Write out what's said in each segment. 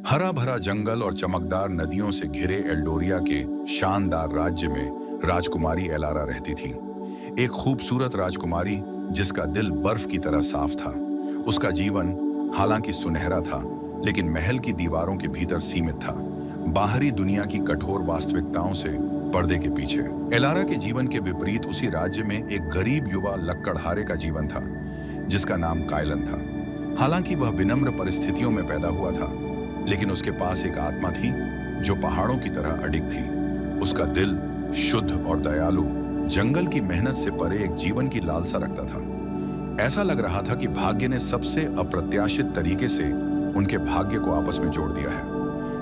हरा भरा जंगल और चमकदार नदियों से घिरे एल्डोरिया के शानदार राज्य में राजकुमारी एलारा रहती थी। एक खूबसूरत राजकुमारी जिसका दिल बर्फ की तरह साफ था। उसका जीवन हालांकि सुनहरा था, लेकिन महल की दीवारों के भीतर सीमित था, बाहरी दुनिया की कठोर वास्तविकताओं से पर्दे के पीछे। एलारा के जीवन के विपरीत उसी राज्य में एक गरीब युवा लक्कड़हारे का जीवन था, जिसका नाम कायलन था। हालांकि वह विनम्र परिस्थितियों में पैदा हुआ था, लेकिन उसके पास एक आत्मा थी जो पहाड़ों की तरह अडिग थी। उसका दिल शुद्ध और दयालु जंगल की मेहनत से परे एक जीवन की लालसा रखता था। ऐसा लग रहा था कि भाग्य ने सबसे अप्रत्याशित तरीके से उनके भाग्य को आपस में जोड़ दिया है।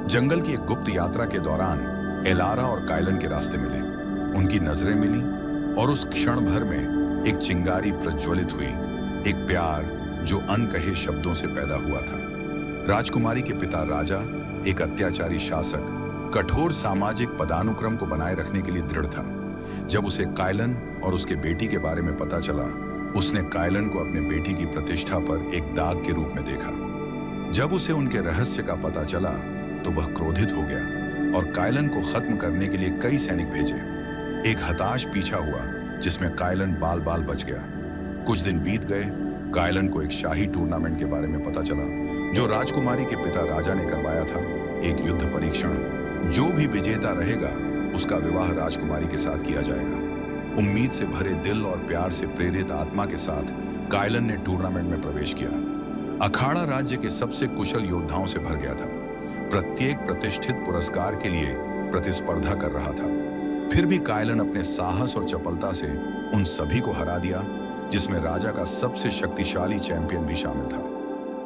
जंगल की एक गुप्त यात्रा के दौरान एलारा और कायलन के रास्ते मिले। उनकी नजरें मिली और उस क्षण भर में एक चिंगारी प्रज्वलित हुई, एक प्यार जो अनकहे शब्दों से पैदा हुआ था। राजकुमारी के पिता राजा, एक अत्याचारी शासक, कठोर सामाजिक पदानुक्रम को बनाए रखने के लिए दृढ़ था। जब उसे कायलन और उसके बेटी के बारे में पता चला, उसने कायलन को अपने बेटी की प्रतिष्ठा पर एक दाग के रूप में देखा। जब उसे उनके रहस्य का पता चला तो वह क्रोधित हो गया और कायलन को खत्म करने के लिए कई सैनिक भेजे। एक हताश पीछा हुआ जिसमें कायलन बाल बाल बच गया। कुछ दिन बीत गए। कायलन को एक शाही टूर्नामेंट के बारे में पता चला जो राजकुमारी के पिता राजा ने करवाया था। एक युद्ध परीक्षण। जो भी विजेता रहेगा उसका विवाह राजकुमारी के साथ किया जाएगा। उम्मीद से भरे दिल और प्यार से प्रेरित आत्मा के साथ कायलन ने टूर्नामेंट में प्रवेश किया। अखाड़ा राज्य के सबसे कुशल योद्धाओं से भर गया था। प्रत्येक प्रतिष्ठित पुरस्कार के लिए प्रतिस्पर्धा कर रहा था। फिर भी कायलन अपने साहस और चपलता से उन सभी को हरा दिया, जिसमें राजा का सबसे शक्तिशाली चैंपियन भी शामिल था।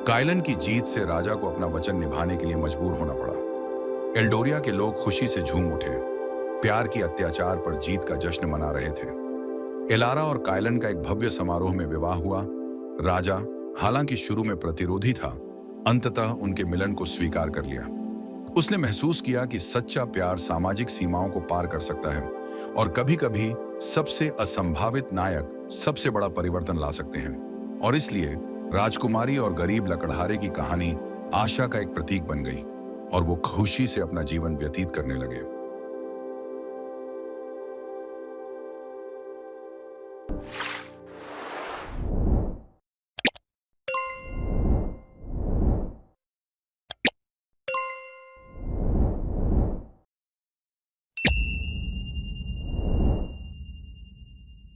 कायलन की जीत से राजा को अपना वचन निभाने के लिए मजबूर होना पड़ा। एल्डोरिया के लोग खुशी से झूम उठे, प्यार की अत्याचार पर जीत का जश्न मना रहे थे। एलारा और कायलन का एक भव्य समारोह में विवाह हुआ। राजा, हालांकि शुरू में प्रतिरोधी था, अंततः उनके मिलन को स्वीकार कर लिया। उसने महसूस किया कि सच्चा प्यार सामाजिक सीमाओं को पार कर सकता है और कभी-कभी सबसे असंभावित नायक सबसे बड़ा परिवर्तन ला सकते हैं। और इसलिए राजकुमारी और गरीब लकड़हारे की कहानी आशा का एक प्रतीक बन गई और वो खुशी से अपना जीवन व्यतीत करने लगे।